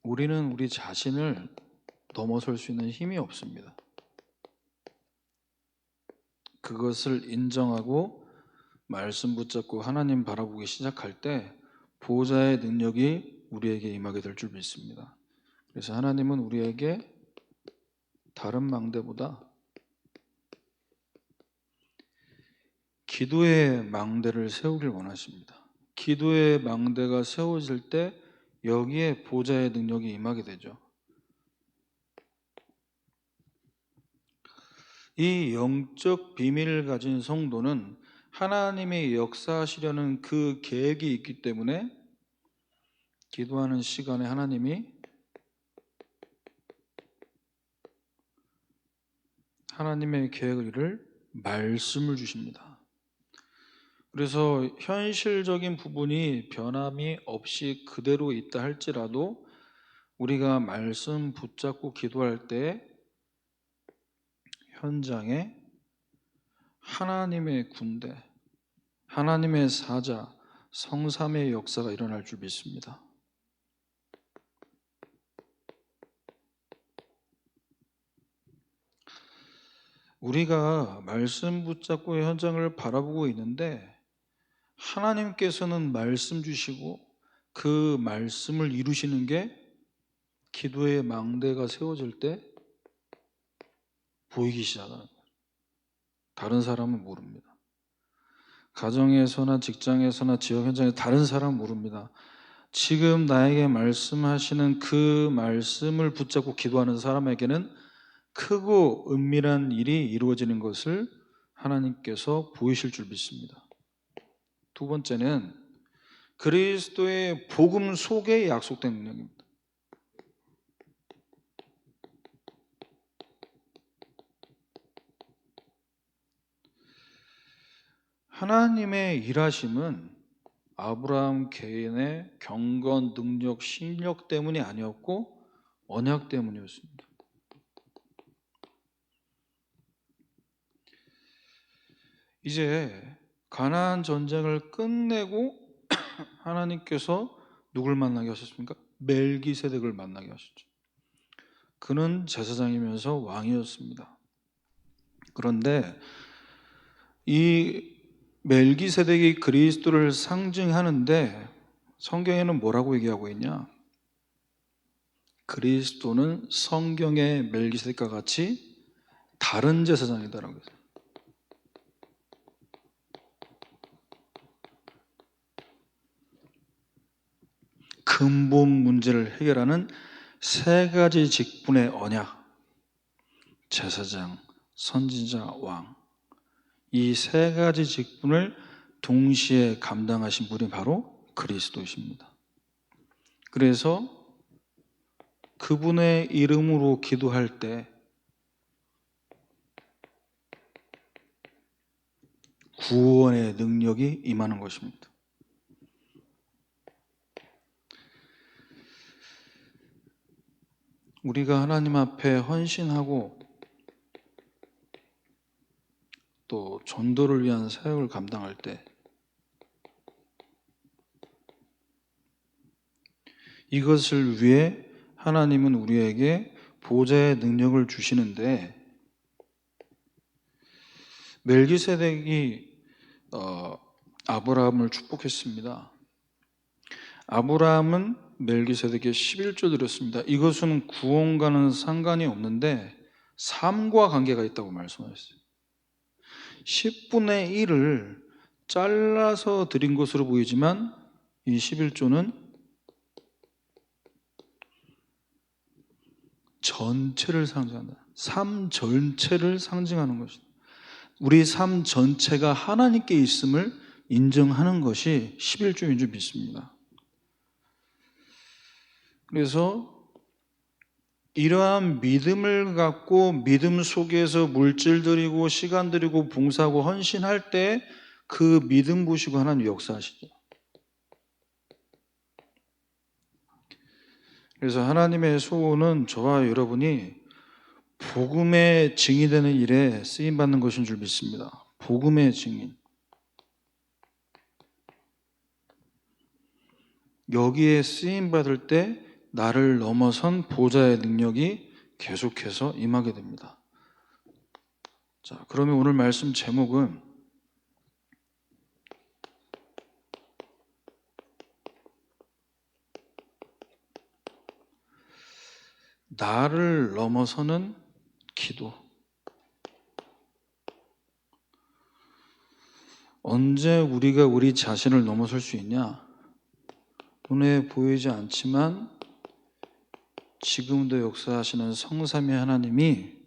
우리는 우리 자신을 넘어설 수 있는 힘이 없습니다. 그것을 인정하고 말씀 붙잡고 하나님 바라보기 시작할 때 보호자의 능력이 우리에게 임하게 될 줄 믿습니다. 그래서 하나님은 우리에게 다른 망대보다 기도의 망대를 세우길 원하십니다. 기도의 망대가 세워질 때 여기에 보호자의 능력이 임하게 되죠. 이 영적 비밀을 가진 성도는 하나님이 역사하시려는 그 계획이 있기 때문에 기도하는 시간에 하나님이 하나님의 계획을 말씀을 주십니다. 그래서 현실적인 부분이 변함이 없이 그대로 있다 할지라도 우리가 말씀 붙잡고 기도할 때 현장에 하나님의 군대, 하나님의 사자, 성삼의 역사가 일어날 줄 믿습니다. 우리가 말씀 붙잡고 현장을 바라보고 있는데 하나님께서는 말씀 주시고 그 말씀을 이루시는 게 기도의 망대가 세워질 때 보이기 시작하는 거예요. 다른 사람은 모릅니다. 가정에서나 직장에서나 지역 현장에서 다른 사람은 모릅니다. 지금 나에게 말씀하시는 그 말씀을 붙잡고 기도하는 사람에게는 크고 은밀한 일이 이루어지는 것을 하나님께서 보이실 줄 믿습니다. 두 번째는 그리스도의 복음 속에 약속된 능력입니다. 하나님의 일하심은 아브라함 개인의 경건, 능력, 실력 때문이 아니었고 언약 때문이었습니다. 이제 가나안 전쟁을 끝내고 하나님께서 누굴 만나게 하셨습니까? 멜기세덱을 만나게 하셨죠. 그는 제사장이면서 왕이었습니다. 그런데 이 멜기세덱이 그리스도를 상징하는데 성경에는 뭐라고 얘기하고 있냐? 그리스도는 성경의 멜기세덱과 같이 다른 제사장이다라고 했어요. 근본 문제를 해결하는 세 가지 직분의 언약, 제사장, 선지자, 왕, 이 세 가지 직분을 동시에 감당하신 분이 바로 그리스도이십니다. 그래서 그분의 이름으로 기도할 때 구원의 능력이 임하는 것입니다. 우리가 하나님 앞에 헌신하고 또 전도를 위한 사역을 감당할 때 이것을 위해 하나님은 우리에게 보호자의 능력을 주시는데 멜기세덱이 아브라함을 축복했습니다. 아브라함은 멜기세덱에게 11조 드렸습니다. 이것은 구원과는 상관이 없는데 삶과 관계가 있다고 말씀하셨어요. 10분의 1을 잘라서 드린 것으로 보이지만 이 11조는 전체를 상징한다. 삶 전체를 상징하는 것이다. 우리 삶 전체가 하나님께 있음을 인정하는 것이 11조인 줄 믿습니다. 그래서 이러한 믿음을 갖고 믿음 속에서 물질 드리고 시간 드리고 봉사하고 헌신할 때 그 믿음 보시고 하나님 역사하시죠. 그래서 하나님의 소원은 저와 여러분이 복음의 증인이 되는 일에 쓰임받는 것인 줄 믿습니다. 복음의 증인. 여기에 쓰임받을 때 나를 넘어선 보좌의 능력이 계속해서 임하게 됩니다. 자, 그러면 오늘 말씀 제목은 나를 넘어서는 기도. 언제 우리가 우리 자신을 넘어설 수 있냐? 눈에 보이지 않지만 지금도 역사하시는 성삼위 하나님이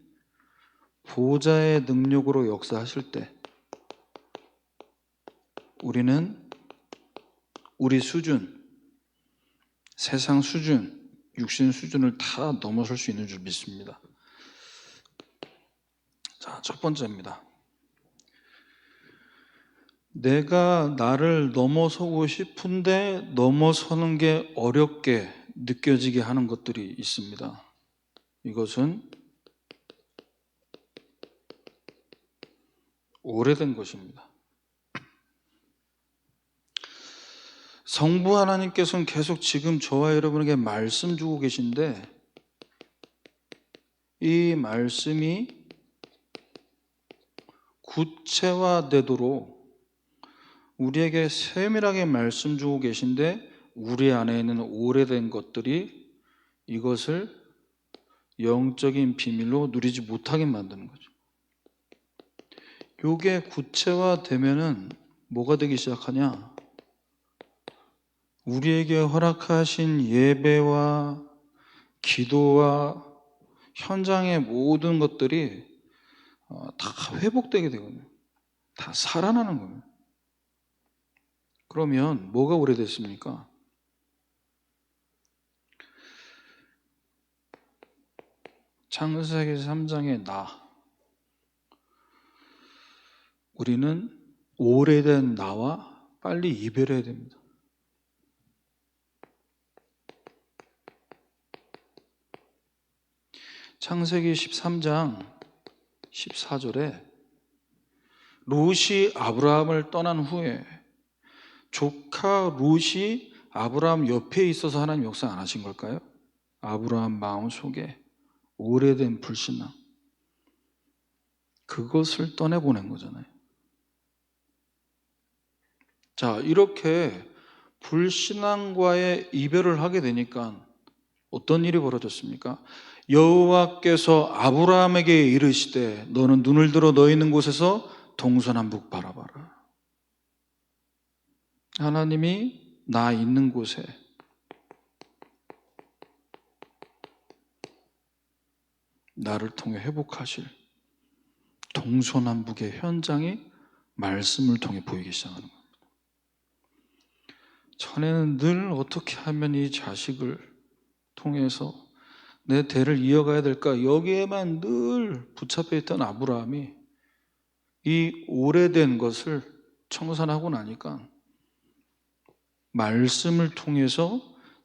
보좌의 능력으로 역사하실 때 우리는 우리 수준, 세상 수준, 육신 수준을 다 넘어설 수 있는 줄 믿습니다. 자, 첫 번째입니다. 내가 나를 넘어서고 싶은데 넘어서는 게 어렵게 느껴지게 하는 것들이 있습니다. 이것은 오래된 것입니다. 성부 하나님께서는 계속 지금 저와 여러분에게 말씀 주고 계신데 이 말씀이 구체화되도록 우리에게 세밀하게 말씀 주고 계신데 우리 안에 있는 오래된 것들이 이것을 영적인 비밀로 누리지 못하게 만드는 거죠. 이게 구체화되면은 뭐가 되기 시작하냐? 우리에게 허락하신 예배와 기도와 현장의 모든 것들이 다 회복되게 되거든요. 다 살아나는 거예요. 그러면 뭐가 오래됐습니까? 창세기 3장의 나. 우리는 오래된 나와 빨리 이별해야 됩니다. 창세기 13장 14절에 롯이 아브라함을 떠난 후에 조카 롯이 아브라함 옆에 있어서 하나님 역사 안 하신 걸까요? 아브라함 마음속에 오래된 불신앙, 그것을 떠내보낸 거잖아요. 자, 이렇게 불신앙과의 이별을 하게 되니까 어떤 일이 벌어졌습니까? 여호와께서 아브라함에게 이르시되 너는 눈을 들어 너 있는 곳에서 동서남북 바라봐라. 하나님이 나 있는 곳에 나를 통해 회복하실 동서남북의 현장이 말씀을 통해 보이기 시작하는 겁니다. 전에는 늘 어떻게 하면 이 자식을 통해서 내 대를 이어가야 될까, 여기에만 늘 붙잡혀 있던 아브라함이 이 오래된 것을 청산하고 나니까 말씀을 통해서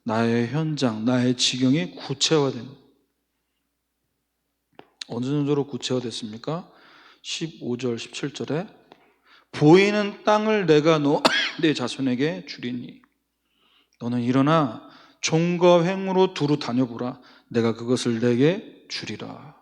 나의 현장, 나의 지경이 구체화된 거예요. 어느 정도로 구체화됐습니까? 15절, 17절에 보이는 땅을 내가 내 자손에게 주리니 너는 일어나 종과 횡으로 두루 다녀보라. 내가 그것을 내게 주리라.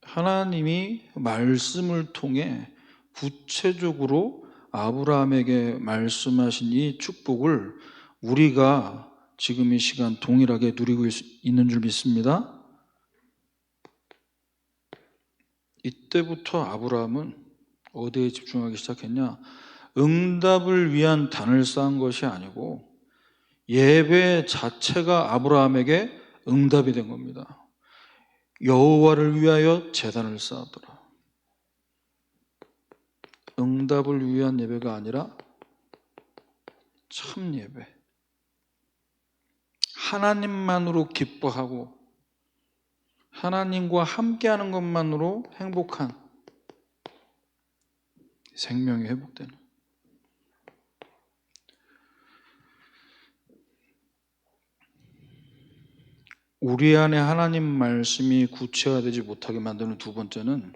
하나님이 말씀을 통해 구체적으로 아브라함에게 말씀하신 이 축복을 우리가 지금 이 시간 동일하게 누리고 있는 줄 믿습니다. 이때부터 아브라함은 어디에 집중하기 시작했냐? 응답을 위한 단을 쌓은 것이 아니고 예배 자체가 아브라함에게 응답이 된 겁니다. 여호와를 위하여 제단을 쌓았더라. 응답을 위한 예배가 아니라 참 예배, 하나님만으로 기뻐하고 하나님과 함께하는 것만으로 행복한 생명이 회복되는, 우리 안에 하나님 말씀이 구체화되지 못하게 만드는 두 번째는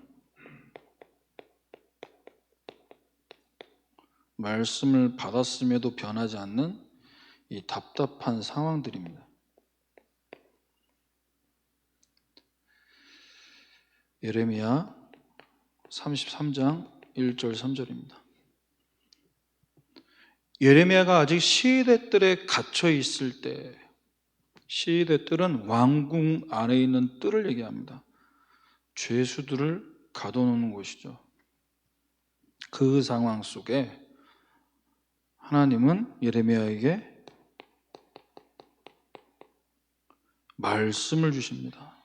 말씀을 받았음에도 변하지 않는 이 답답한 상황들입니다. 예레미야 33장 1절 3절입니다. 예레미야가 아직 시위대 뜰에 갇혀 있을 때, 시위대 뜰은 왕궁 안에 있는 뜰을 얘기합니다. 죄수들을 가둬놓는 곳이죠. 그 상황 속에 하나님은 예레미야에게 말씀을 주십니다.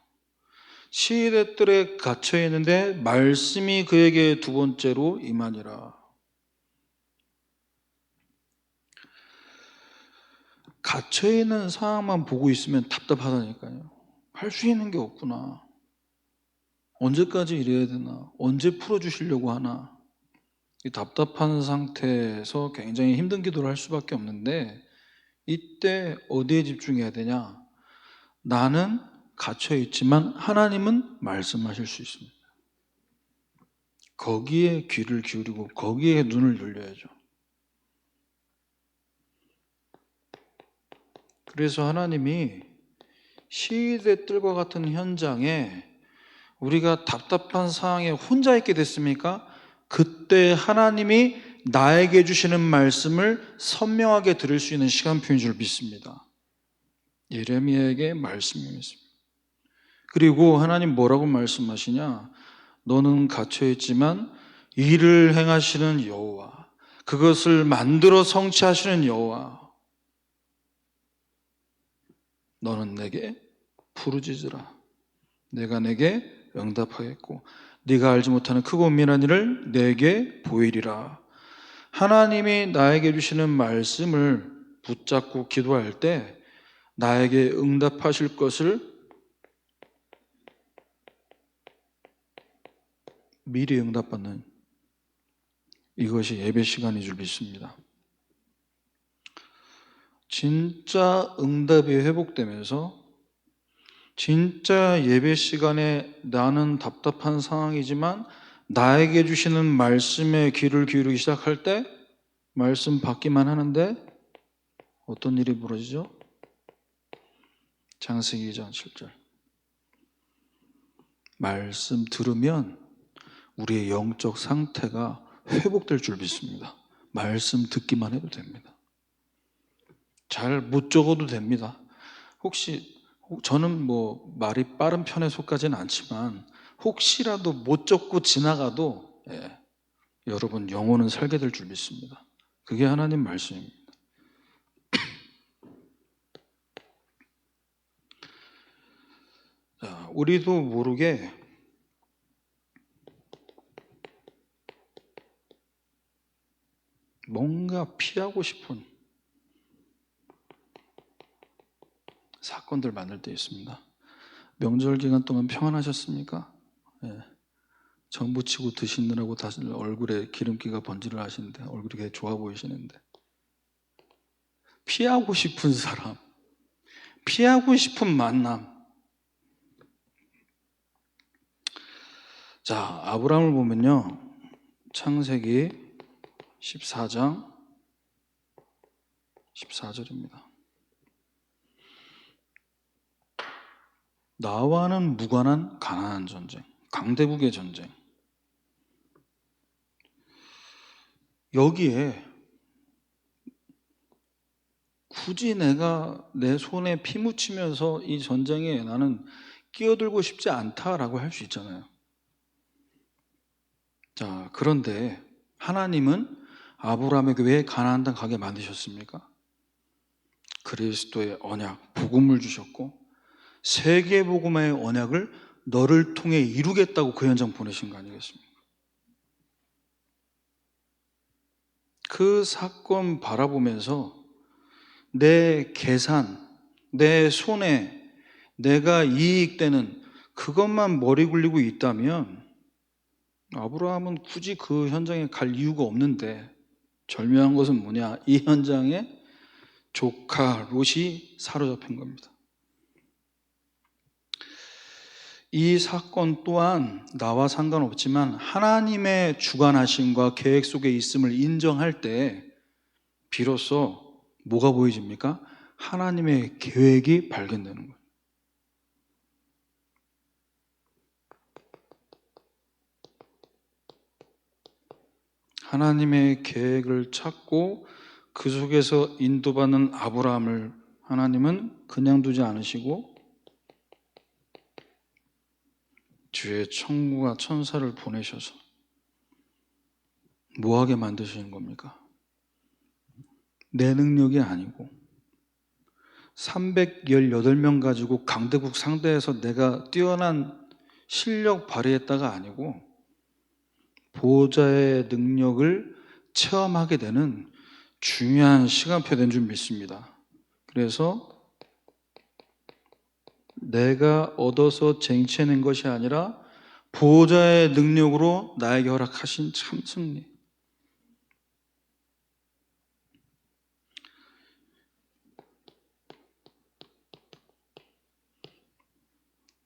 시위대 뜰에 갇혀 있는데 말씀이 그에게 두 번째로 임하니라. 갇혀 있는 상황만 보고 있으면 답답하다니까요. 할 수 있는 게 없구나. 언제까지 이래야 되나? 언제 풀어주시려고 하나? 이 답답한 상태에서 굉장히 힘든 기도를 할 수밖에 없는데, 이때 어디에 집중해야 되냐? 나는 갇혀 있지만 하나님은 말씀하실 수 있습니다. 거기에 귀를 기울이고 거기에 눈을 열려야죠. 그래서 하나님이 시위대 뜰과 같은 현장에 우리가 답답한 상황에 혼자 있게 됐습니까? 그때 하나님이 나에게 주시는 말씀을 선명하게 들을 수 있는 시간표인 줄 믿습니다. 예레미야에게 말씀이 있습니다. 그리고 하나님 뭐라고 말씀하시냐? 너는 갇혀있지만 일을 행하시는 여호와, 그것을 만들어 성취하시는 여호와, 너는 내게 부르짖으라. 내가 내게 응답하겠고 네가 알지 못하는 크고 은밀한 일을 내게 보이리라. 하나님이 나에게 주시는 말씀을 붙잡고 기도할 때 나에게 응답하실 것을 미리 응답받는, 이것이 예배 시간인 줄 믿습니다. 진짜 응답이 회복되면서 진짜 예배 시간에 나는 답답한 상황이지만 나에게 주시는 말씀에 귀를 기울이기 시작할 때 말씀 받기만 하는데 어떤 일이 벌어지죠? 창세기 2장 7절. 말씀 들으면 우리의 영적 상태가 회복될 줄 믿습니다. 말씀 듣기만 해도 됩니다. 잘 못 적어도 됩니다. 혹시 저는 말이 빠른 편에 속하지는 않지만 혹시라도 못 적고 지나가도 여러분 영혼은 살게 될 줄 믿습니다. 그게 하나님 말씀입니다. 자, 우리도 모르게 뭔가 피하고 싶은 사건들 많을 때 있습니다. 명절 기간 동안 평안하셨습니까? 정부치고 드시느라고 다시 얼굴에 기름기가 번지를 하시는데 얼굴이 되게 좋아 보이시는데, 피하고 싶은 사람, 피하고 싶은 만남. 자, 아브라함을 보면요, 창세기 14장 14절입니다. 나와는 무관한 가나안 전쟁, 강대국의 전쟁. 여기에 굳이 내가 내 손에 피 묻히면서 이 전쟁에 나는 끼어들고 싶지 않다라고 할 수 있잖아요. 자, 그런데 하나님은 아브라함에게 왜 가나안 땅 가게 만드셨습니까? 그리스도의 언약, 복음을 주셨고 세계 복음의 언약을 너를 통해 이루겠다고 그 현장 보내신 거 아니겠습니까? 그 사건 바라보면서 내 계산, 내 손에 내가 이익되는 그것만 머리 굴리고 있다면 아브라함은 굳이 그 현장에 갈 이유가 없는데, 절묘한 것은 뭐냐? 이 현장에 조카 롯이 사로잡힌 겁니다. 이 사건 또한 나와 상관없지만 하나님의 주관하심과 계획 속에 있음을 인정할 때 비로소 뭐가 보여집니까? 하나님의 계획이 발견되는 거예요. 하나님의 계획을 찾고 그 속에서 인도받는 아브라함을 하나님은 그냥 두지 않으시고 주의 천구와 천사를 보내셔서 뭐하게 만드시는 겁니까? 내 능력이 아니고 318명 가지고 강대국 상대해서 내가 뛰어난 실력 발휘했다가 아니고 보호자의 능력을 체험하게 되는 중요한 시간표 된 줄 믿습니다. 그래서 내가 얻어서 쟁취해낸 것이 아니라 보호자의 능력으로 나에게 허락하신 참 승리.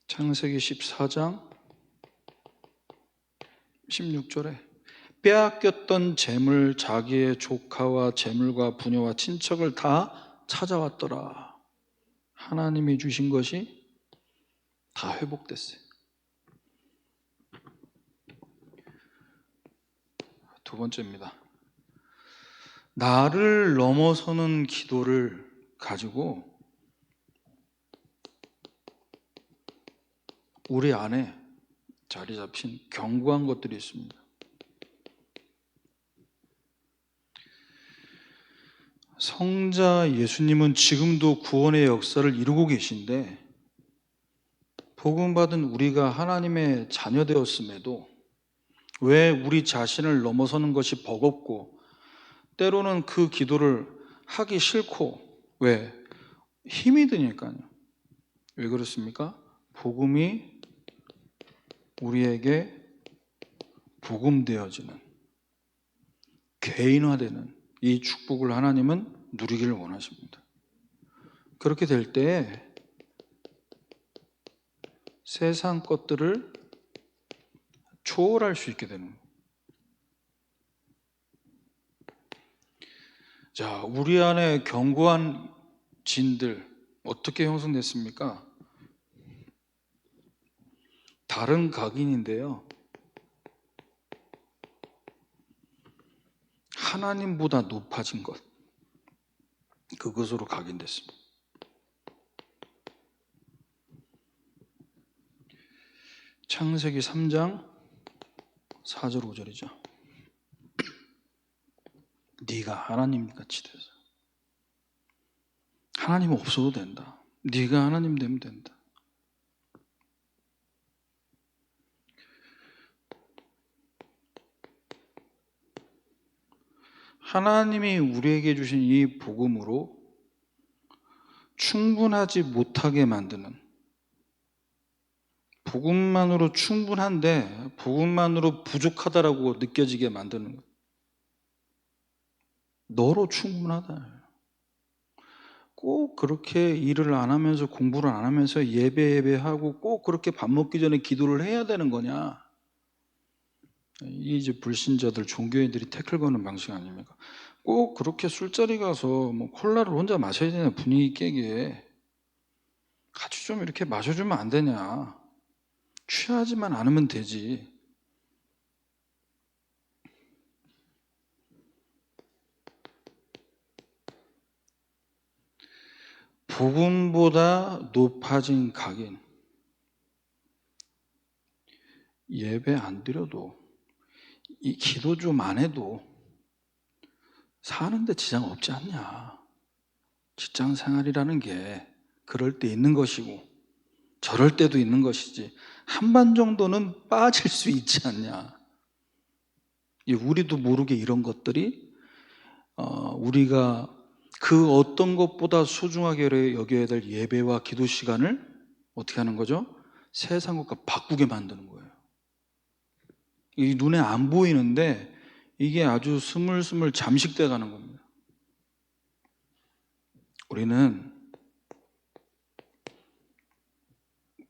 창세기 14장 16절에 빼앗겼던 재물, 자기의 조카와 재물과 부녀와 친척을 다 찾아왔더라. 하나님이 주신 것이 다 회복됐어요. 두 번째입니다. 나를 넘어서는 기도를 가지고 우리 안에 자리 잡힌 견고한 것들이 있습니다. 성자 예수님은 지금도 구원의 역사를 이루고 계신데 복음받은 우리가 하나님의 자녀 되었음에도 왜 우리 자신을 넘어서는 것이 버겁고 때로는 그 기도를 하기 싫고 왜? 힘이 드니까요. 왜 그렇습니까? 복음이 우리에게 복음되어지는 개인화되는 이 축복을 하나님은 누리기를 원하십니다. 그렇게 될 때 세상 것들을 초월할 수 있게 되는 거예요. 자, 우리 안에 견고한 진들 어떻게 형성됐습니까? 다른 각인인데요. 하나님보다 높아진 것, 그것으로 각인됐습니다. 창세기 3장 4절 5절이죠. 네가 하나님같이 돼서 하나님 없어도 된다. 네가 하나님 되면 된다. 하나님이 우리에게 주신 이 복음으로 충분하지 못하게 만드는, 복음만으로 충분한데 복음만으로 부족하다라고 느껴지게 만드는 것. 너로 충분하다. 꼭 그렇게 일을 안 하면서 공부를 안 하면서 예배하고 꼭 그렇게 밥 먹기 전에 기도를 해야 되는 거냐? 이게 이제 불신자들, 종교인들이 태클 거는 방식 아닙니까? 꼭 그렇게 술자리 가서 뭐 콜라를 혼자 마셔야 되냐, 분위기 깨게. 같이 좀 이렇게 마셔주면 안 되냐? 취하지만 않으면 되지. 복음보다 높아진 각인. 예배 안 드려도, 이 기도 좀 안 해도 사는데 지장 없지 않냐. 직장 생활이라는 게 그럴 때 있는 것이고 저럴 때도 있는 것이지 한반 정도는 빠질 수 있지 않냐. 우리도 모르게 이런 것들이 우리가 그 어떤 것보다 소중하게 여겨야 될 예배와 기도 시간을 어떻게 하는 거죠? 세상 것과 바꾸게 만드는 거예요. 이 눈에 안 보이는데 이게 아주 스물스물 잠식돼 가는 겁니다. 우리는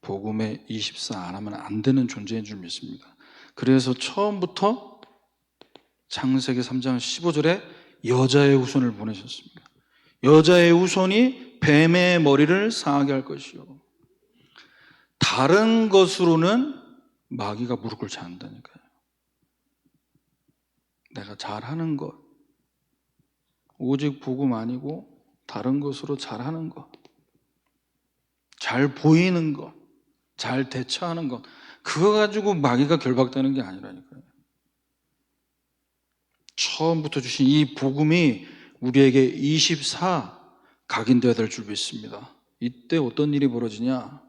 복음에 24 안 하면 안 되는 존재인 줄 믿습니다. 그래서 처음부터 창세기 3장 15절에 여자의 후손을 보내셨습니다. 여자의 후손이 뱀의 머리를 상하게 할 것이요. 다른 것으로는 마귀가 무릎 꿇지 않는다니까요. 내가 잘하는 것, 오직 복음 아니고 다른 것으로 잘하는 것, 잘 보이는 것, 잘 대처하는 것, 그거 가지고 마귀가 결박되는 게 아니라니까요. 처음부터 주신 이 복음이 우리에게 24 각인되어야 될 줄 믿습니다. 이때 어떤 일이 벌어지냐?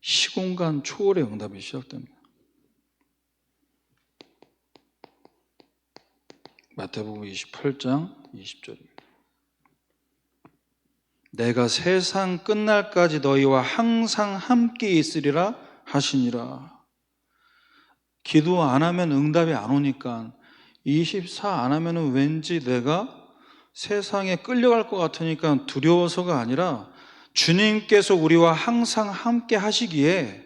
시공간 초월의 응답이 시작됩니다. 마태복음 28장 20절입니다. 내가 세상 끝날까지 너희와 항상 함께 있으리라 하시니라. 기도 안 하면 응답이 안 오니까 24 안 하면 왠지 내가 세상에 끌려갈 것 같으니까 두려워서가 아니라 주님께서 우리와 항상 함께 하시기에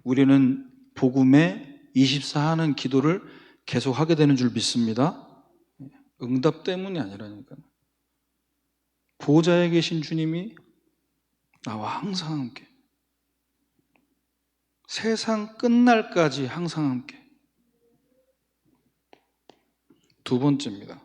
우리는 복음에 24 하는 기도를 계속 하게 되는 줄 믿습니다. 응답 때문이 아니라니까요. 보좌에 계신 주님이 나와 항상 함께, 세상 끝날까지 항상 함께. 두 번째입니다.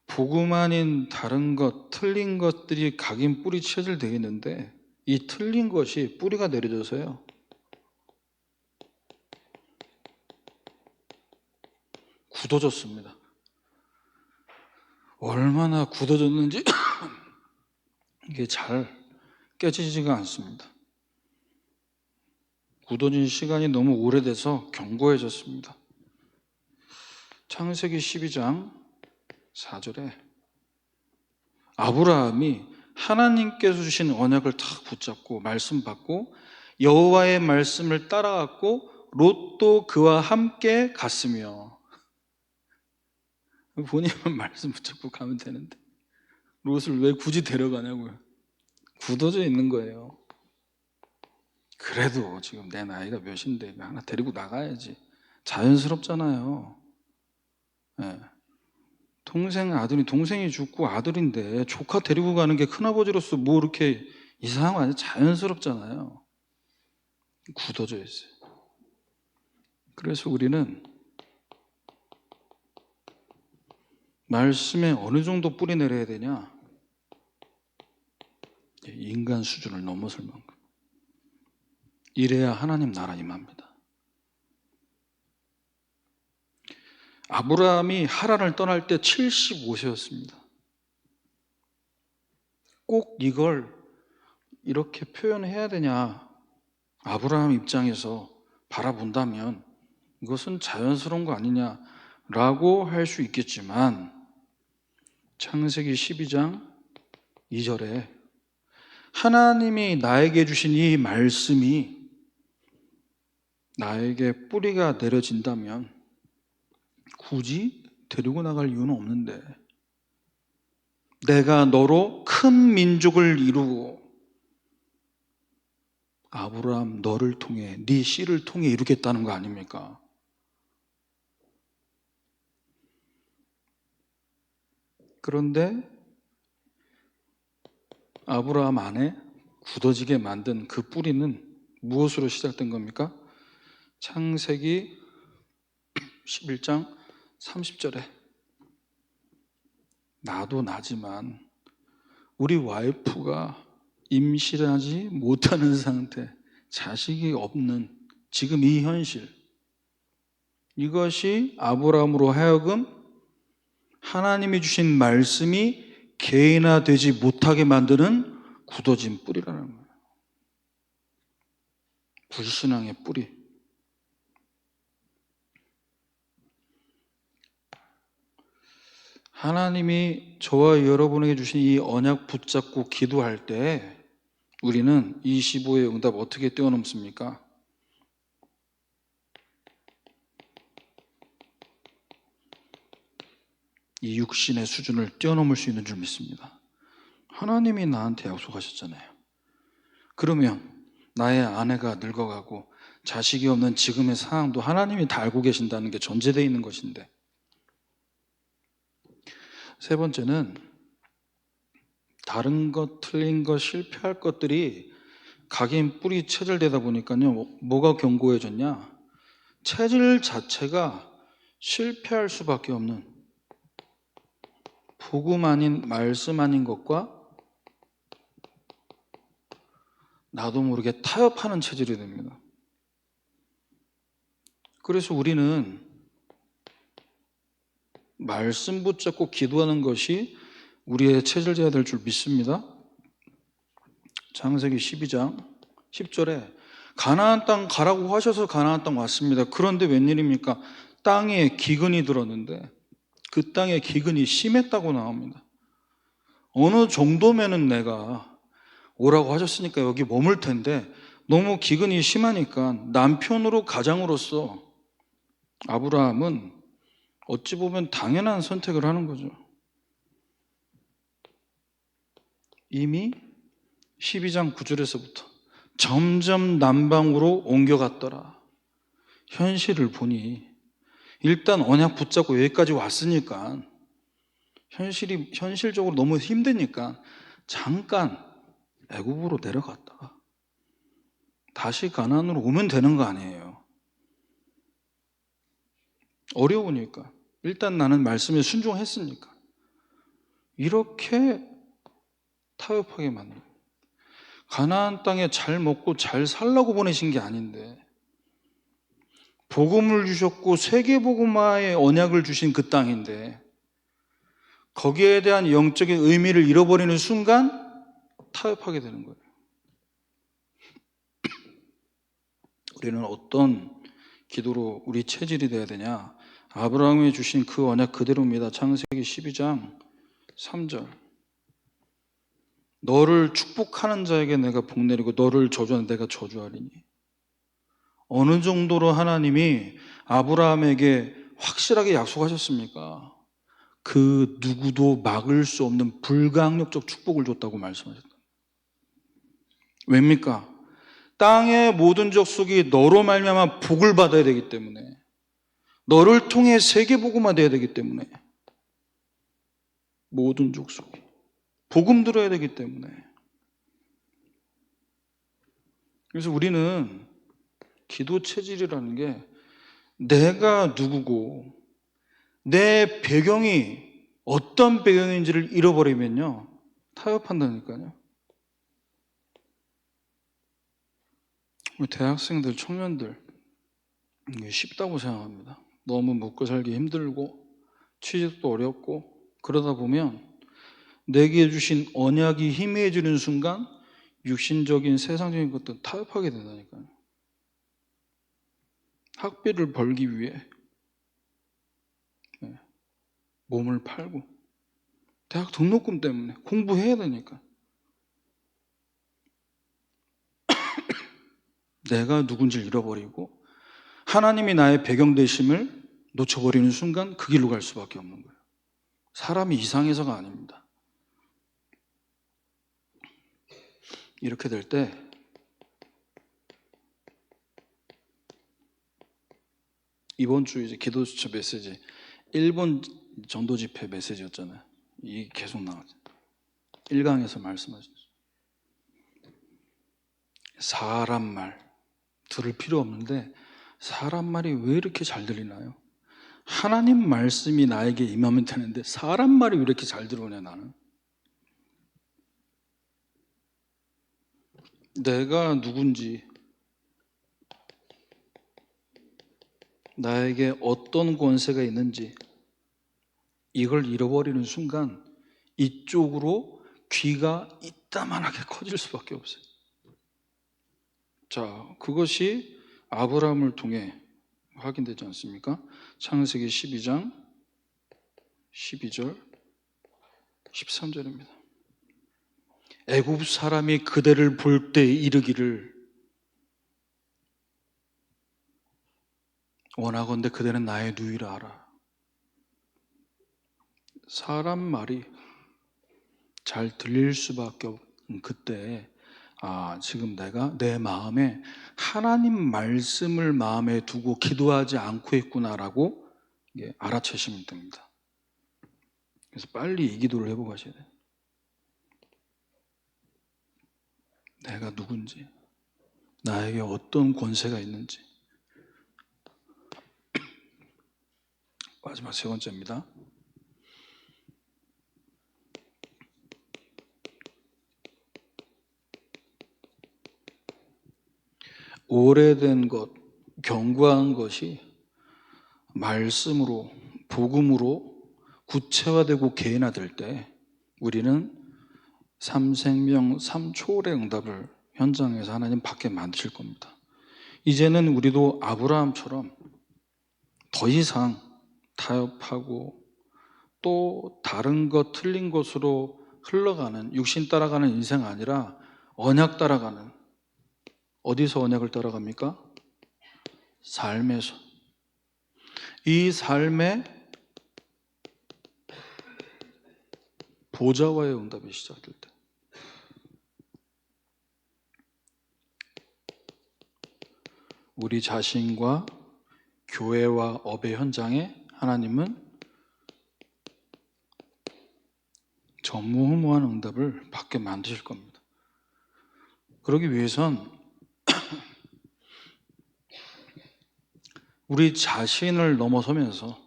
복음 아닌 다른 것, 틀린 것들이 각인 뿌리 체질 되겠는데 이 틀린 것이 뿌리가 내려져서요, 굳어졌습니다. 얼마나 굳어졌는지 이게 잘 깨지지가 않습니다. 굳어진 시간이 너무 오래돼서 견고해졌습니다. 창세기 12장 4절에 아브라함이 하나님께서 주신 언약을 탁 붙잡고 말씀 받고 여호와의 말씀을 따라갔고 롯도 그와 함께 갔으며, 본인은 말씀 붙잡고 가면 되는데 롯을 왜 굳이 데려가냐고요. 굳어져 있는 거예요. 그래도 지금 내 나이가 몇인데 하나 데리고 나가야지. 자연스럽잖아요. 네. 동생이 죽고 아들인데 조카 데리고 가는 게 큰아버지로서 뭐 이렇게 이상한 거 아니에요? 자연스럽잖아요. 굳어져 있어요. 그래서 우리는 말씀에 어느 정도 뿌리 내려야 되냐? 인간 수준을 넘어설 만큼. 이래야 하나님 나라 임합니다. 아브라함이 하란을 떠날 때 75세였습니다. 꼭 이걸 이렇게 표현해야 되냐? 아브라함 입장에서 바라본다면 이것은 자연스러운 거 아니냐라고 할 수 있겠지만 창세기 12장 2절에 하나님이 나에게 주신 이 말씀이 나에게 뿌리가 내려진다면 굳이 데리고 나갈 이유는 없는데, 내가 너로 큰 민족을 이루고 아브라함 너를 통해 네 씨를 통해 이루겠다는 거 아닙니까? 그런데 아브라함 안에 굳어지게 만든 그 뿌리는 무엇으로 시작된 겁니까? 창세기 11장 30절에 나도 나지만 우리 와이프가 임신하지 못하는 상태, 자식이 없는 지금 이 현실, 이것이 아브라함으로 하여금 하나님이 주신 말씀이 개인화되지 못하게 만드는 굳어진 뿌리라는 거예요. 불신앙의 뿌리. 하나님이 저와 여러분에게 주신 이 언약 붙잡고 기도할 때 우리는 25의 응답 어떻게 뛰어넘습니까? 이 육신의 수준을 뛰어넘을 수 있는 줄 믿습니다. 하나님이 나한테 약속하셨잖아요. 그러면 나의 아내가 늙어가고 자식이 없는 지금의 상황도 하나님이 다 알고 계신다는 게 전제되어 있는 것인데, 세 번째는 다른 것, 틀린 것, 실패할 것들이 각인 뿌리 체질되다 보니까요, 뭐가 견고해졌냐? 체질 자체가 실패할 수밖에 없는, 복음 아닌 말씀 아닌 것과 나도 모르게 타협하는 체질이 됩니다. 그래서 우리는 말씀 붙잡고 기도하는 것이 우리의 체질되어야 될 줄 믿습니다. 창세기 12장 10절에 가나안 땅 가라고 하셔서 가나안 땅 왔습니다. 그런데 웬일입니까? 땅에 기근이 들었는데 그 땅에 기근이 심했다고 나옵니다. 어느 정도면은 내가 오라고 하셨으니까 여기 머물 텐데 너무 기근이 심하니까 남편으로 가장으로서 아브라함은 어찌 보면 당연한 선택을 하는 거죠. 이미 12장 9절에서부터 점점 남방으로 옮겨갔더라. 현실을 보니 일단 언약 붙잡고 여기까지 왔으니까 현실적으로 너무 힘드니까 잠깐 애굽으로 내려갔다가 다시 가나안으로 오면 되는 거 아니에요. 어려우니까 일단 나는 말씀에 순종했으니까 이렇게 타협하게 만든, 가나안 땅에 잘 먹고 잘 살라고 보내신 게 아닌데 복음을 주셨고 세계복음화의 언약을 주신 그 땅인데 거기에 대한 영적인 의미를 잃어버리는 순간 타협하게 되는 거예요. 우리는 어떤 기도로 우리 체질이 돼야 되냐? 아브라함이 주신 그 언약 그대로입니다. 창세기 12장 3절. 너를 축복하는 자에게 내가 복 내리고 너를 저주하는 내가 저주하리니. 어느 정도로 하나님이 아브라함에게 확실하게 약속하셨습니까? 그 누구도 막을 수 없는 불가항력적 축복을 줬다고 말씀하셨다. 왜입니까? 땅의 모든 족속이 너로 말미암아 복을 받아야 되기 때문에, 너를 통해 세계복음화 돼야 되기 때문에, 모든 족속이 복음 들어야 되기 때문에. 그래서 우리는 기도 체질이라는 게 내가 누구고 내 배경이 어떤 배경인지를 잃어버리면요 타협한다니까요. 우리 대학생들, 청년들 이게 쉽다고 생각합니다. 너무 먹고 살기 힘들고 취직도 어렵고 그러다 보면 내게 주신 언약이 희미해지는 순간 육신적인 세상적인 것들 타협하게 된다니까요. 학비를 벌기 위해 몸을 팔고 대학 등록금 때문에 공부해야 되니까 내가 누군지를 잃어버리고 하나님이 나의 배경 되심을 놓쳐버리는 순간 그 길로 갈 수밖에 없는 거예요. 사람이 이상해서가 아닙니다. 이렇게 될 때 이번 주 이제 기도수첩 메시지 일본 전도 집회 메시지였잖아요. 이게 계속 나왔죠. 1강에서 말씀하셨죠. 사람 말 들을 필요 없는데 사람 말이 왜 이렇게 잘 들리나요? 하나님 말씀이 나에게 임하면 되는데 사람 말이 왜 이렇게 잘 들어오냐 나는. 내가 누군지, 나에게 어떤 권세가 있는지 이걸 잃어버리는 순간 이쪽으로 귀가 이따만하게 커질 수밖에 없어요. 자, 그것이 아브라함을 통해 확인되지 않습니까? 창세기 12장 12절 13절입니다. 애굽 사람이 그대를 볼 때 이르기를 원하건대 그대는 나의 누이라 하라. 사람 말이 잘 들릴 수밖에 없는 그때 지금 내가 내 마음에 하나님 말씀을 마음에 두고 기도하지 않고 있구나라고 알아채시면 됩니다. 그래서 빨리 이 기도를 해보고 하셔야 돼요. 내가 누군지, 나에게 어떤 권세가 있는지. 마지막 세 번째입니다. 오래된 것, 견고한 것이 말씀으로, 복음으로 구체화되고 개인화될 때 우리는 삼생명 삼초월의 응답을 현장에서 하나님 받게 만드실 겁니다. 이제는 우리도 아브라함처럼 더 이상 타협하고 또 다른 것 틀린 것으로 흘러가는 육신 따라가는 인생 아니라 언약 따라가는, 어디서 언약을 따라갑니까? 삶에서. 이 삶의 보좌와의 응답이 시작될 때 우리 자신과 교회와 업의 현장에 하나님은 전무후무한 응답을 받게 만드실 겁니다. 그러기 위해선 우리 자신을 넘어서면서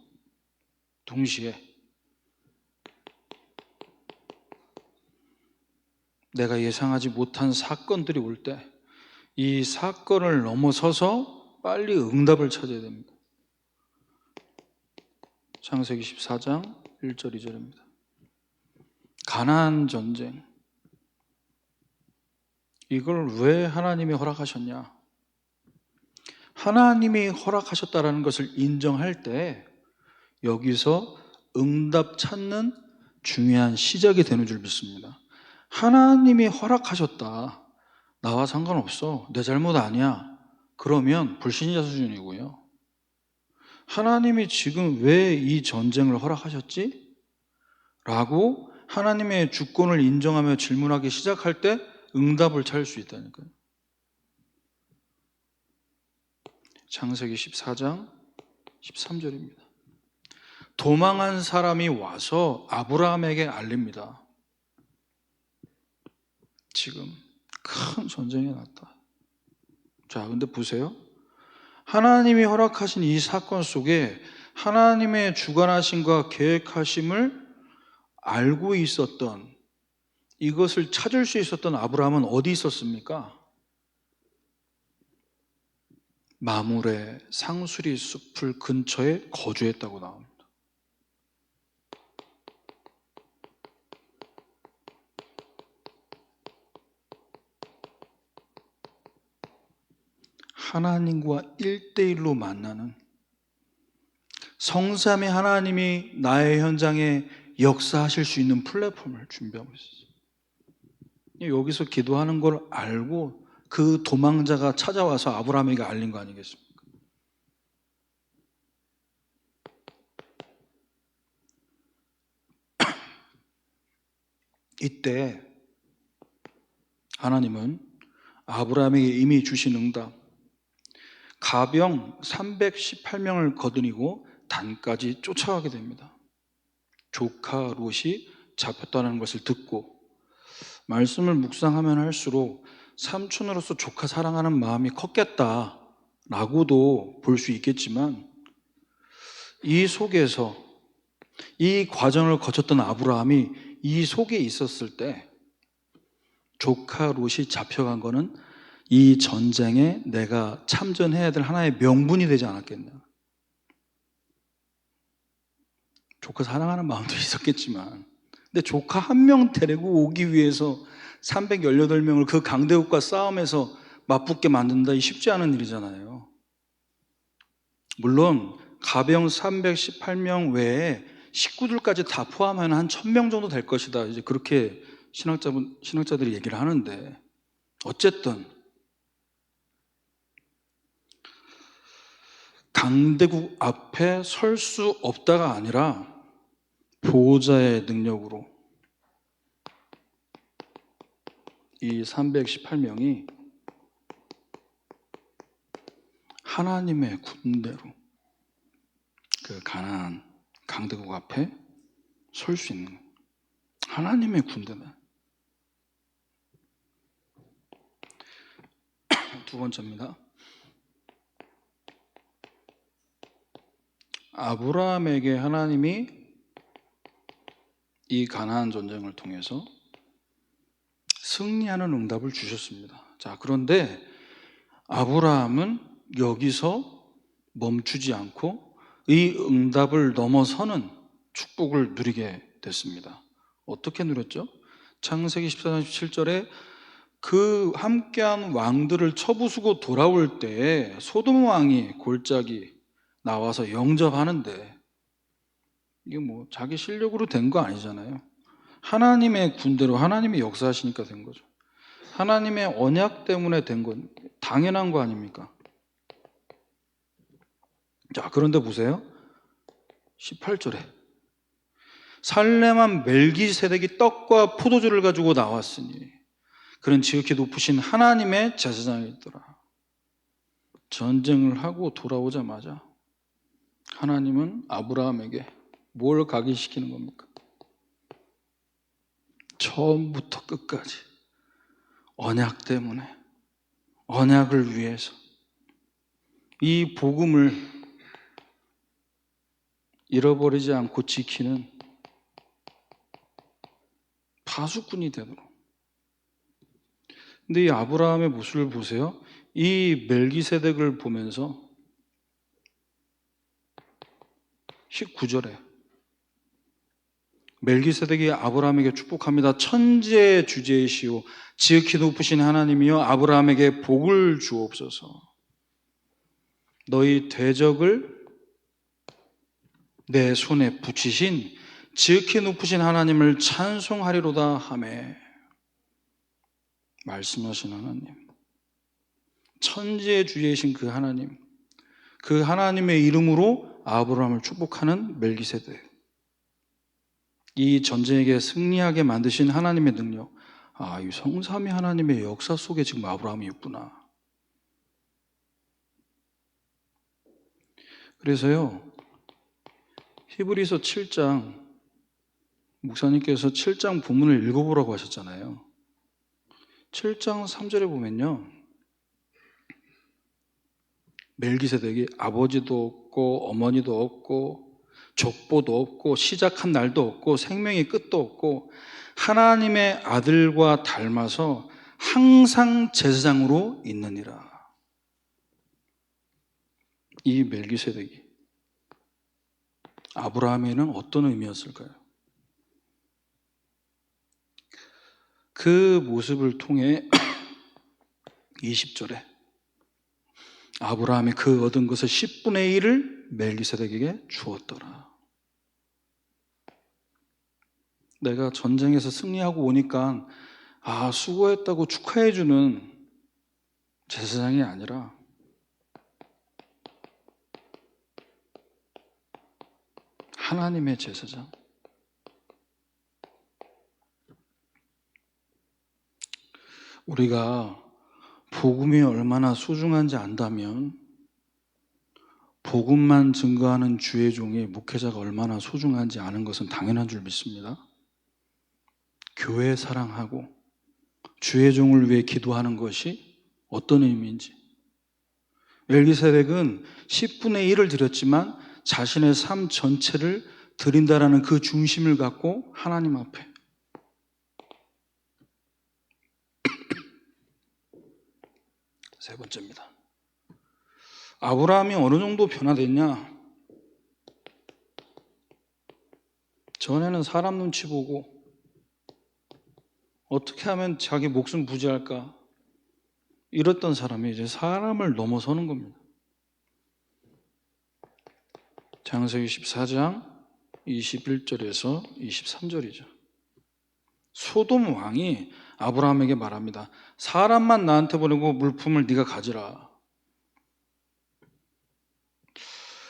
동시에 내가 예상하지 못한 사건들이 올 때 이 사건을 넘어서서 빨리 응답을 찾아야 됩니다. 창세기 14장 1절 2절입니다. 가나안 전쟁, 이걸 왜 하나님이 허락하셨냐? 하나님이 허락하셨다라는 것을 인정할 때 여기서 응답 찾는 중요한 시작이 되는 줄 믿습니다. 하나님이 허락하셨다, 나와 상관없어, 내 잘못 아니야, 그러면 불신자 수준이고요. 하나님이 지금 왜 이 전쟁을 허락하셨지? 라고 하나님의 주권을 인정하며 질문하기 시작할 때 응답을 찾을 수 있다니까요. 창세기 14장 13절입니다. 도망한 사람이 와서 아브라함에게 알립니다. 지금 큰 전쟁이 났다. 자, 근데 보세요. 하나님이 허락하신 이 사건 속에 하나님의 주관하심과 계획하심을 알고 있었던, 이것을 찾을 수 있었던 아브라함은 어디 있었습니까? 마므레 상수리 숲을 근처에 거주했다고 나옵니다. 하나님과 1대1로 만나는, 성삼위 하나님이 나의 현장에 역사하실 수 있는 플랫폼을 준비하고 있었어요. 여기서 기도하는 걸 알고 그 도망자가 찾아와서 아브라함에게 알린 거 아니겠습니까? 이때 하나님은 아브라함에게 이미 주신 응답, 가병 318명을 거느리고 단까지 쫓아가게 됩니다. 조카 롯이 잡혔다는 것을 듣고, 말씀을 묵상하면 할수록 삼촌으로서 조카 사랑하는 마음이 컸겠다라고도 볼 수 있겠지만, 이 속에서 이 과정을 거쳤던 아브라함이 이 속에 있었을 때 조카 롯이 잡혀간 거는 이 전쟁에 내가 참전해야 될 하나의 명분이 되지 않았겠냐. 조카 사랑하는 마음도 있었겠지만, 근데 조카 한 명 데리고 오기 위해서 318명을 그 강대국과 싸움에서 맞붙게 만든다, 이 쉽지 않은 일이잖아요. 물론 가병 318명 외에 식구들까지 다 포함하면 한 1000명 정도 될 것이다, 이제 그렇게 신학자들이 얘기를 하는데, 어쨌든 강대국 앞에 설 수 없다가 아니라 보호자의 능력으로 이 318명이 하나님의 군대로 그 가나안 강대국 앞에 설 수 있는 거예요. 하나님의 군대다. 두 번째입니다. 아브라함에게 하나님이 이 가나안 전쟁을 통해서 승리하는 응답을 주셨습니다. 자, 그런데 아브라함은 여기서 멈추지 않고 이 응답을 넘어서는 축복을 누리게 됐습니다. 어떻게 누렸죠? 창세기 14장 17절에 그 함께한 왕들을 쳐부수고 돌아올 때 소돔 왕이 골짜기 나와서 영접하는데, 이게 뭐 자기 실력으로 된 거 아니잖아요. 하나님의 군대로 하나님이 역사하시니까 된 거죠. 하나님의 언약 때문에 된 건 당연한 거 아닙니까? 자, 그런데 보세요. 18절에 살렘한 멜기세덱이 떡과 포도주를 가지고 나왔으니 그는 지극히 높으신 하나님의 제사장이 있더라. 전쟁을 하고 돌아오자마자 하나님은 아브라함에게 뭘 각인시키는 겁니까? 처음부터 끝까지 언약 때문에, 언약을 위해서 이 복음을 잃어버리지 않고 지키는 파수꾼이 되도록. 근데 이 아브라함의 모습을 보세요. 이 멜기세덱을 보면서 19절에 멜기세덱이 아브라함에게 축복합니다. 천지의 주제이시오 지극히 높으신 하나님이여 아브라함에게 복을 주옵소서. 너희 대적을 내 손에 붙이신 지극히 높으신 하나님을 찬송하리로다 하매. 말씀하신 하나님, 천지의 주제이신 그 하나님, 그 하나님의 이름으로 아브라함을 축복하는 멜기세덱, 이 전쟁에게 승리하게 만드신 하나님의 능력, 이 성삼위 하나님의 역사 속에 지금 아브라함이 있구나. 그래서요, 히브리서 7장, 목사님께서 7장 본문을 읽어보라고 하셨잖아요. 7장 3절에 보면요, 멜기세덱이 아버지도 없고 어머니도 없고 족보도 없고 시작한 날도 없고 생명의 끝도 없고 하나님의 아들과 닮아서 항상 제사장으로 있느니라. 이 멜기세덱이 아브라함에는 어떤 의미였을까요? 그 모습을 통해 20절에 아브라함이 그 얻은 것의 10분의 1을 멜기세덱에게 주었더라. 내가 전쟁에서 승리하고 오니까 수고했다고 축하해주는 제사장이 아니라 하나님의 제사장. 우리가 복음이 얼마나 소중한지 안다면 복음만 증거하는 주의 종이 목회자가 얼마나 소중한지 아는 것은 당연한 줄 믿습니다. 교회 사랑하고 주의 종을 위해 기도하는 것이 어떤 의미인지. 멜기세덱은 10분의 1을 드렸지만 자신의 삶 전체를 드린다라는 그 중심을 갖고 하나님 앞에. 세 번째입니다. 아브라함이 어느 정도 변화됐냐? 전에는 사람 눈치 보고 어떻게 하면 자기 목숨 부지할까? 이랬던 사람이 이제 사람을 넘어서는 겁니다. 창세기 14장 21절에서 23절이죠. 소돔 왕이 아브라함에게 말합니다. 사람만 나한테 보내고 물품을 네가 가지라.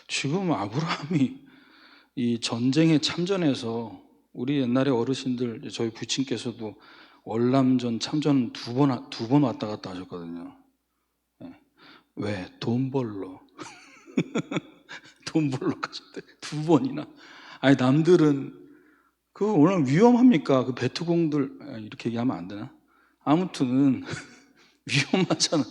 지금 아브라함이 이 전쟁에 참전해서 우리 옛날에 어르신들, 저희 부친께서도 월남전 참전 두 번 왔다 갔다 하셨거든요. 예. 왜? 돈 벌러. 돈 벌러 가셨대. 두 번이나. 아니, 남들은 그거 얼마나 위험합니까? 그 베트공들, 이렇게 얘기하면 안 되나? 아무튼 위험하잖아.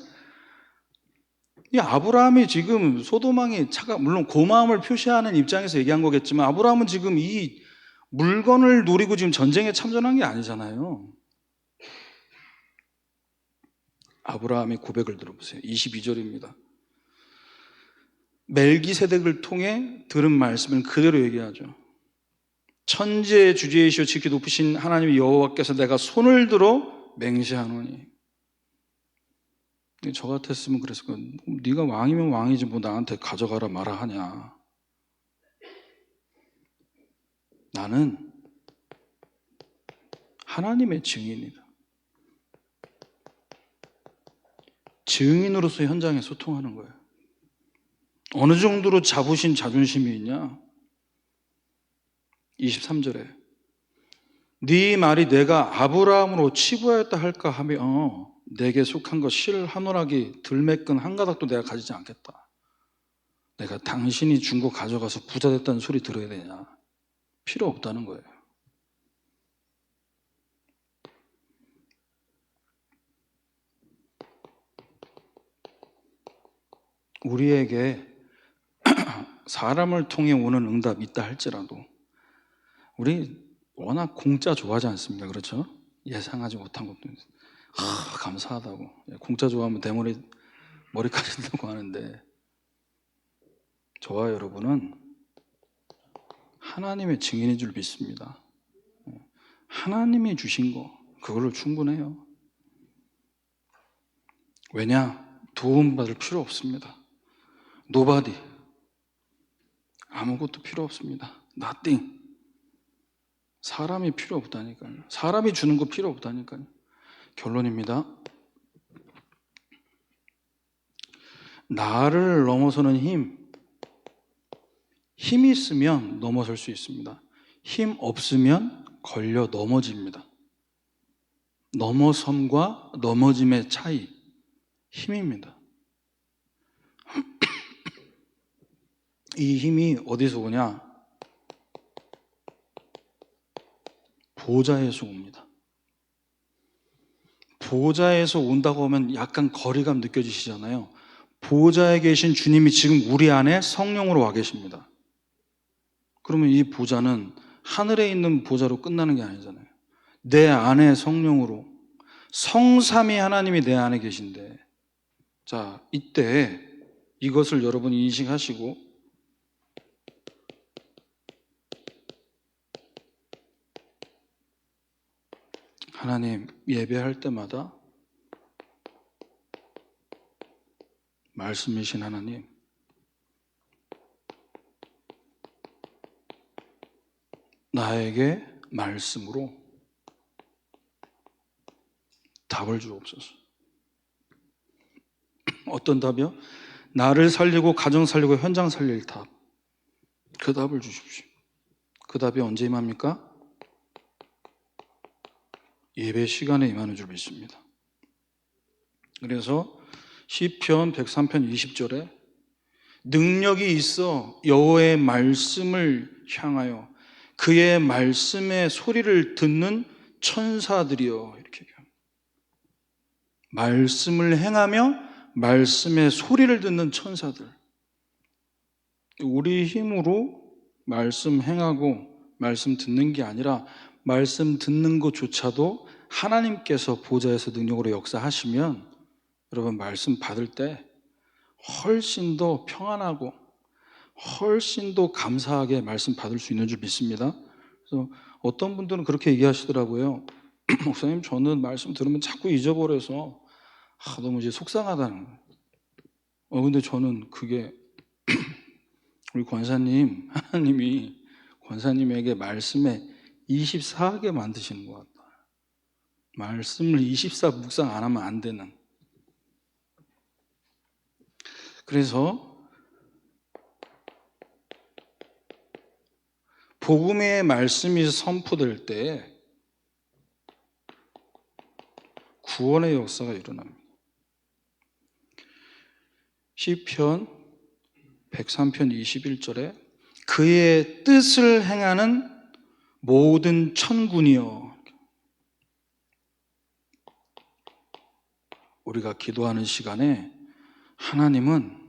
이 아브라함이 지금 소도망이 차가, 물론 고마움을 표시하는 입장에서 얘기한 거겠지만, 아브라함은 지금 이 물건을 노리고 지금 전쟁에 참전한 게 아니잖아요. 아브라함의 고백을 들어보세요. 22절입니다. 멜기세덱을 통해 들은 말씀을 그대로 얘기하죠. 천지의 주제이시오 지키 높으신 하나님 여호와께서 내가 손을 들어 맹세하노니. 저 같았으면 그랬을 거예요. 네가 왕이면 왕이지 뭐 나한테 가져가라 마라 하냐. 나는 하나님의 증인이다. 증인으로서 현장에 소통하는 거예요. 어느 정도로 자부심, 자존심이 있냐? 23절에 네 말이 내가 아브라함으로 치부하였다 할까 하며 내게 속한 것 실 한 오락이 들매끈 한 가닥도 내가 가지지 않겠다. 내가 당신이 준 거 가져가서 부자 됐다는 소리 들어야 되냐? 필요 없다는 거예요. 우리에게 사람을 통해 오는 응답이 있다 할지라도 우리 워낙 공짜 좋아하지 않습니까? 그렇죠? 예상하지 못한 것도 감사하다고. 공짜 좋아하면 대머리 머리까지 된다고 하는데 저와 여러분은 하나님의 증인인 줄 믿습니다. 하나님이 주신 거 그걸로 충분해요. 왜냐? 도움받을 필요 없습니다. Nobody. 아무것도 필요 없습니다. Nothing. 사람이 필요 없다니까요. 사람이 주는 거 필요 없다니까요. 결론입니다. 나를 넘어서는 힘이 있으면 넘어설 수 있습니다. 힘 없으면 걸려 넘어집니다. 넘어섬과 넘어짐의 차이, 힘입니다. 이 힘이 어디서 오냐? 보좌에서 옵니다. 보좌에서 온다고 하면 약간 거리감 느껴지시잖아요. 보좌에 계신 주님이 지금 우리 안에 성령으로 와 계십니다. 그러면 이 보좌는 하늘에 있는 보좌로 끝나는 게 아니잖아요. 내 안에 성령으로 성삼위 하나님이 내 안에 계신데, 자, 이때 이것을 여러분이 인식하시고 하나님 예배할 때마다 말씀이신 하나님, 나에게 말씀으로 답을 주옵소서. 어떤 답이요? 나를 살리고 가정 살리고 현장 살릴 답. 그 답을 주십시오. 그 답이 언제 임합니까? 예배 시간에 임하는 줄 믿습니다. 그래서 시편 103편 20절에 능력이 있어 여호와의 말씀을 향하여 그의 말씀의 소리를 듣는 천사들이여, 이렇게 얘기합니다. 말씀을 행하며 말씀의 소리를 듣는 천사들. 우리 힘으로 말씀 행하고 말씀 듣는 게 아니라 말씀 듣는 것조차도 하나님께서 보좌에서 능력으로 역사하시면 여러분 말씀 받을 때 훨씬 더 평안하고 훨씬 더 감사하게 말씀 받을 수 있는 줄 믿습니다. 그래서 어떤 분들은 그렇게 얘기하시더라고요. 목사님, 저는 말씀 들으면 자꾸 잊어버려서 너무 이제 속상하다는 거예요. 근데 저는 그게 우리 권사님, 하나님이 권사님에게 말씀에 24하게 만드시는 것 같다. 말씀을 24 묵상 안 하면 안 되는. 그래서 복음의 말씀이 선포될 때 구원의 역사가 일어납니다. 시편 103편 21절에 그의 뜻을 행하는 모든 천군이여. 우리가 기도하는 시간에 하나님은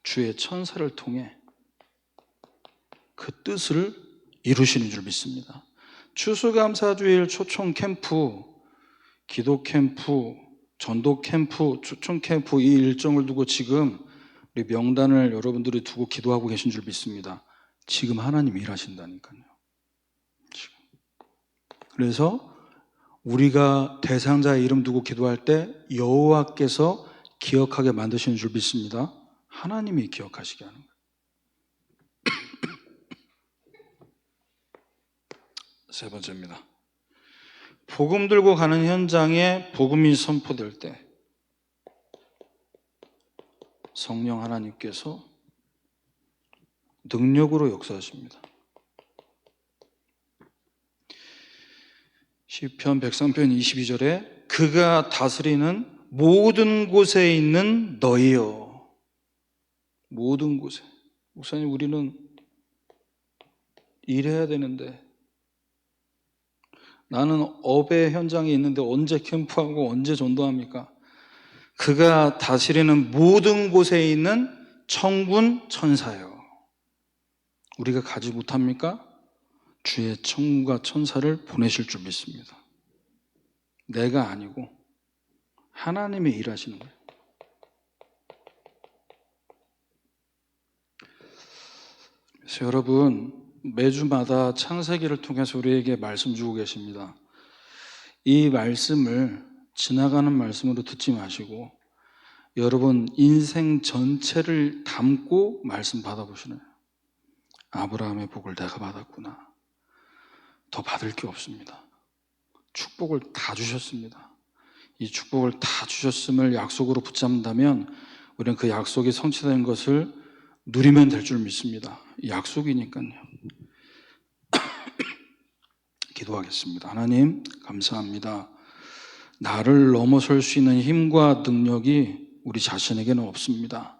주의 천사를 통해 그 뜻을 이루시는 줄 믿습니다. 추수감사주일 초청 캠프, 기도 캠프, 전도 캠프, 초청 캠프 이 일정을 두고 지금 우리 명단을 여러분들이 두고 기도하고 계신 줄 믿습니다. 지금 하나님이 일하신다니까요. 지금. 그래서 우리가 대상자의 이름 두고 기도할 때 여호와께서 기억하게 만드시는 줄 믿습니다. 하나님이 기억하시게 하는 거예요. 세 번째입니다. 복음 들고 가는 현장에 복음이 선포될 때 성령 하나님께서 능력으로 역사하십니다. 시편 103편 22절에 그가 다스리는 모든 곳에 있는 너희여. 모든 곳에. 목사님, 우리는 일해야 되는데 나는 업의 현장에 있는데 언제 캠프하고 언제 전도합니까? 그가 다스리는 모든 곳에 있는 천군 천사요. 우리가 가지 못합니까? 주의 천군과 천사를 보내실 줄 믿습니다. 내가 아니고 하나님이 일하시는 거예요. 그래서 여러분, 매주마다 창세기를 통해서 우리에게 말씀 주고 계십니다. 이 말씀을 지나가는 말씀으로 듣지 마시고 여러분 인생 전체를 담고 말씀 받아보시나요? 아브라함의 복을 내가 받았구나. 더 받을 게 없습니다. 축복을 다 주셨습니다. 이 축복을 다 주셨음을 약속으로 붙잡는다면 우리는 그 약속이 성취된 것을 누리면 될 줄 믿습니다. 약속이니까요. 기도하겠습니다. 하나님, 감사합니다. 나를 넘어설 수 있는 힘과 능력이 우리 자신에게는 없습니다.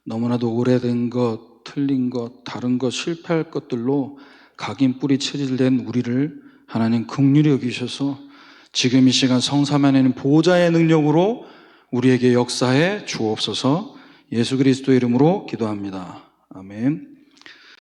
너무나도 오래된 것, 틀린 것, 다른 것, 실패할 것들로 각인 뿌리 체질된 우리를 하나님 긍휼히 여기셔서 지금 이 시간 성삼위하나님 보좌의 능력으로 우리에게 역사해 주옵소서. 예수 그리스도의 이름으로 기도합니다. 아멘.